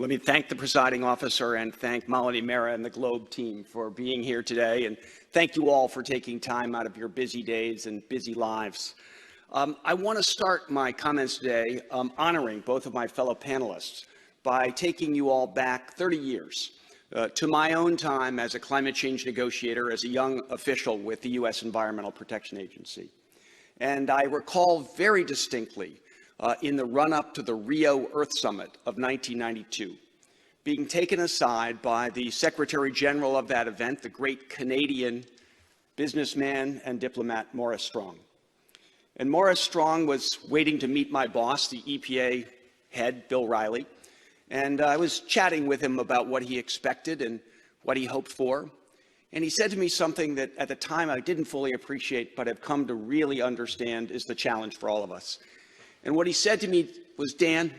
Let me thank the presiding officer and thank Malini Mehra and the Globe team for being here today. And thank you all for taking time out of your busy days and busy lives. I want to start my comments today honoring both of my fellow panelists by taking you all back 30 years to my own time as a climate change negotiator, as a young official with the U.S. Environmental Protection Agency. And I recall very distinctly in the run-up to the Rio Earth Summit of 1992, being taken aside by the Secretary General of that event, the great Canadian businessman and diplomat Maurice Strong. And Maurice Strong was waiting to meet my boss, the EPA head, Bill Riley, and I was chatting with him about what he expected and what he hoped for. And he said to me something that at the time I didn't fully appreciate, but have come to really understand is the challenge for all of us. And what he said to me was, Dan,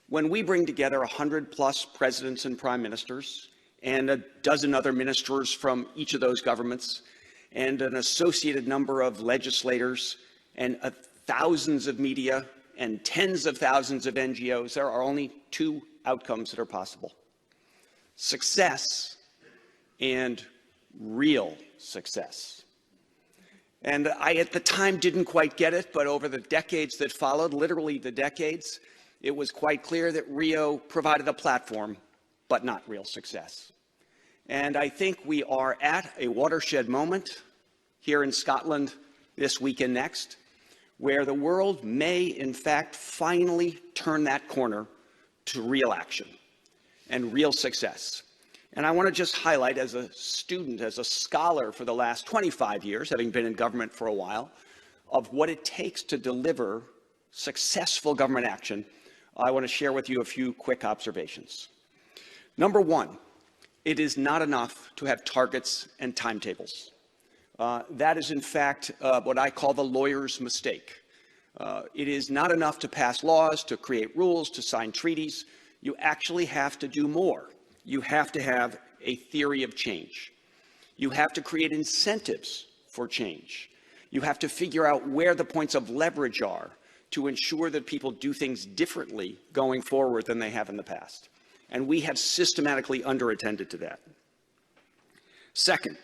when we bring together 100+ presidents and prime ministers and a dozen other ministers from each of those governments and an associated number of legislators and thousands of media and tens of thousands of NGOs, there are only two outcomes that are possible: success and real success. And I, at the time, didn't quite get it, but over the decades that followed, literally the decades, it was quite clear that Rio provided a platform, but not real success. And I think we are at a watershed moment here in Scotland this week and next, where the world may, in fact, finally turn that corner to real action and real success. And I want to just highlight, as a student, as a scholar for the last 25 years, having been in government for a while, of what it takes to deliver successful government action. I want to share with you a few quick observations. Number one, it is not enough to have targets and timetables. That is, in fact, what I call the lawyer's mistake. It is not enough to pass laws, to create rules, to sign treaties. You actually have to do more. You have to have a theory of change. You have to create incentives for change. You have to figure out where the points of leverage are to ensure that people do things differently going forward than they have in the past. And we have systematically underattended to that. Second,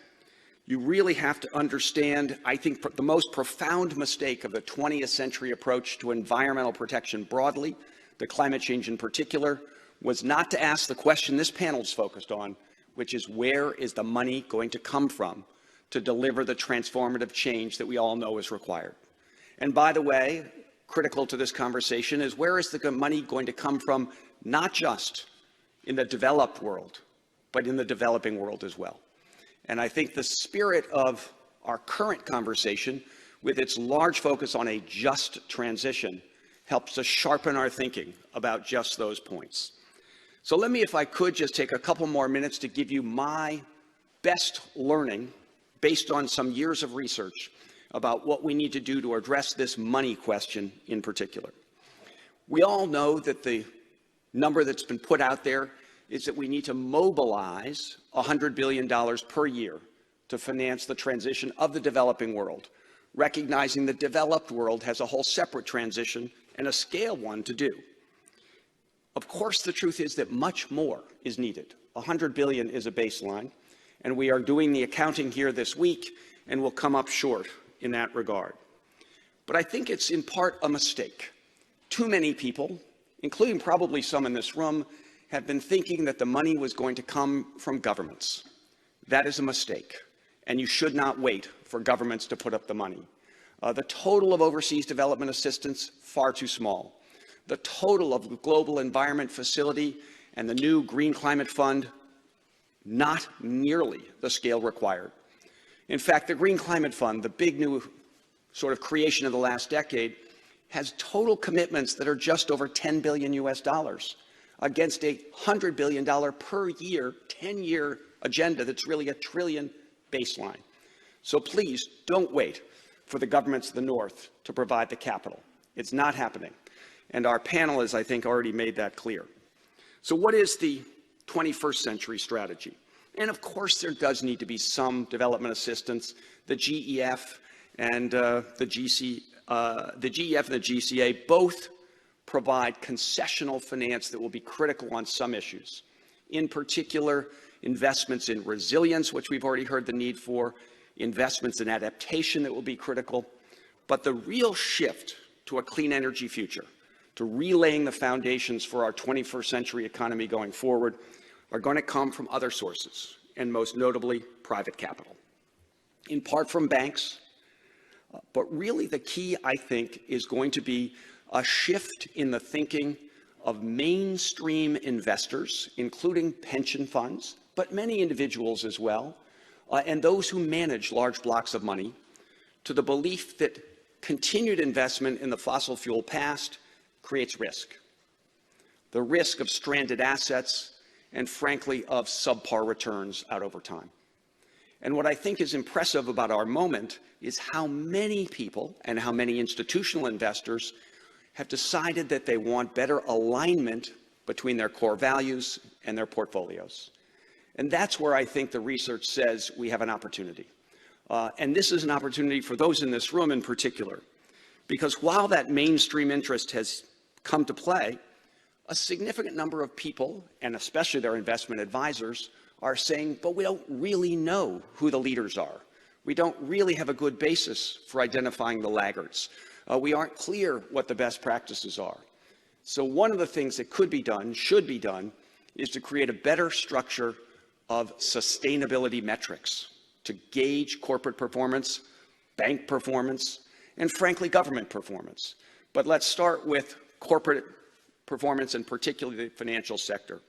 you really have to understand, I think, the most profound mistake of the 20th century approach to environmental protection broadly, the climate change in particular, was not to ask the question this panel's focused on, which is, where is the money going to come from to deliver the transformative change that we all know is required? And by the way, critical to this conversation is, where is the money going to come from, not just in the developed world, but in the developing world as well? And I think the spirit of our current conversation, with its large focus on a just transition, helps us sharpen our thinking about just those points. So let me, if I could, just take a couple more minutes to give you my best learning based on some years of research about what we need to do to address this money question in particular. We all know that the number that's been put out there is that we need to mobilize $100 billion per year to finance the transition of the developing world, recognizing the developed world has a whole separate transition and a scale one to do. Of course, the truth is that much more is needed. $100 billion is a baseline, and we are doing the accounting here this week, and we'll come up short in that regard. But I think it's in part a mistake. Too many people, including probably some in this room, have been thinking that the money was going to come from governments. That is a mistake, and you should not wait for governments to put up the money. The total of overseas development assistance, far too small. The total of the Global Environment Facility and the new Green Climate Fund, not nearly the scale required. In fact, the Green Climate Fund, the big new sort of creation of the last decade, has total commitments that are just over $10 billion against a $100 billion per year, 10-year agenda that's really $1 trillion baseline. So please don't wait for the governments of the North to provide the capital. It's not happening. And our panel has, I think, already made that clear. So what is the 21st century strategy? And of course, there does need to be some development assistance. The GEF and the GCA both provide concessional finance that will be critical on some issues. In particular, investments in resilience, which we've already heard the need for, investments in adaptation that will be critical. But the real shift to a clean energy future, to relaying the foundations for our 21st century economy going forward, are going to come from other sources, and most notably, private capital. In part from banks, but really the key, I think, is going to be a shift in the thinking of mainstream investors, including pension funds, but many individuals as well, and those who manage large blocks of money, to the belief that continued investment in the fossil fuel past creates risk. The risk of stranded assets and, frankly, of subpar returns out over time. And what I think is impressive about our moment is how many people and how many institutional investors have decided that they want better alignment between their core values and their portfolios. And that's where I think the research says we have an opportunity. And this is an opportunity for those in this room in particular, because while that mainstream interest has come to play, a significant number of people, and especially their investment advisors, are saying, but we don't really know who the leaders are. We don't really have a good basis for identifying the laggards. We aren't clear what the best practices are. So one of the things that could be done, should be done, is to create a better structure of sustainability metrics to gauge corporate performance, bank performance, and frankly, government performance. But let's start with corporate performance, and particularly the financial sector.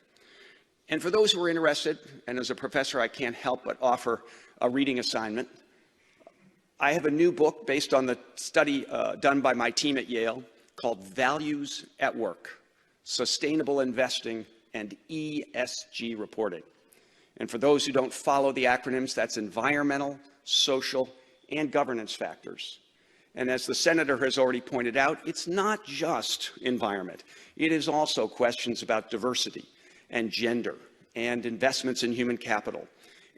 And for those who are interested, and as a professor, I can't help but offer a reading assignment. I have a new book based on the study done by my team at Yale called Values at Work, Sustainable Investing and ESG Reporting. And for those who don't follow the acronyms, that's environmental, social, and governance factors. And as the senator has already pointed out, it's not just environment. It is also questions about diversity and gender and investments in human capital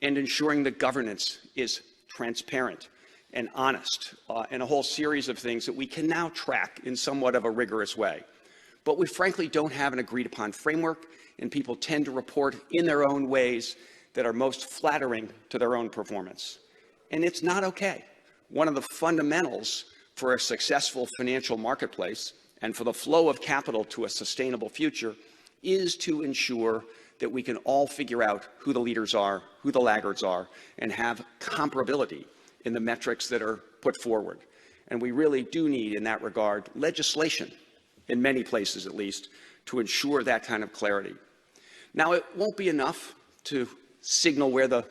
and ensuring that governance is transparent and honest and a whole series of things that we can now track in somewhat of a rigorous way. But we frankly don't have an agreed upon framework, and people tend to report in their own ways that are most flattering to their own performance. And it's not okay. One of the fundamentals for a successful financial marketplace and for the flow of capital to a sustainable future is to ensure that we can all figure out who the leaders are, who the laggards are, and have comparability in the metrics that are put forward. And we really do need, in that regard, legislation, in many places at least, to ensure that kind of clarity. Now, it won't be enough to signal where the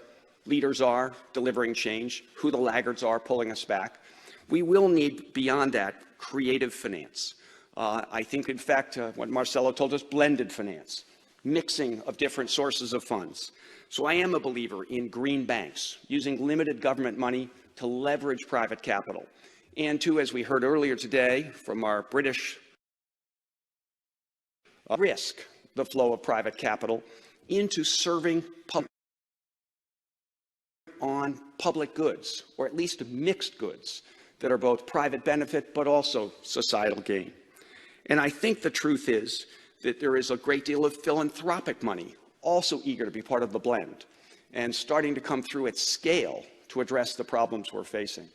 leaders are delivering change, who the laggards are pulling us back. We will need, beyond that, creative finance. I think, in fact, what Marcelo told us, blended finance, mixing of different sources of funds. So I am a believer in green banks, using limited government money to leverage private capital, and to, as we heard earlier today from our British, risk the flow of private capital into serving on public goods, or at least mixed goods, that are both private benefit but also societal gain. And I think the truth is that there is a great deal of philanthropic money also eager to be part of the blend and starting to come through at scale to address the problems we're facing.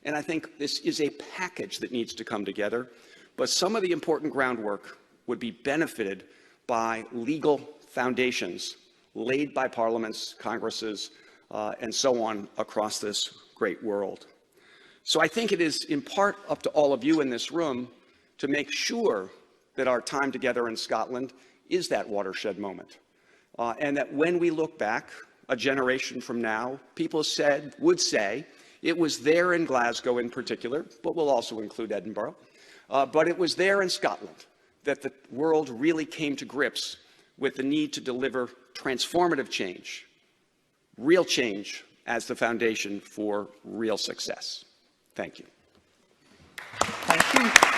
And I think this is a package that needs to come together, but some of the important groundwork would be benefited by legal foundations laid by parliaments, congresses, and so on across this great world. So I think it is in part up to all of you in this room to make sure that our time together in Scotland is that watershed moment. And that when we look back a generation from now, people would say, it was there in Glasgow in particular, but we'll also include Edinburgh, but it was there in Scotland that the world really came to grips with the need to deliver transformative change, real change as the foundation for real success. Thank you. Thank you.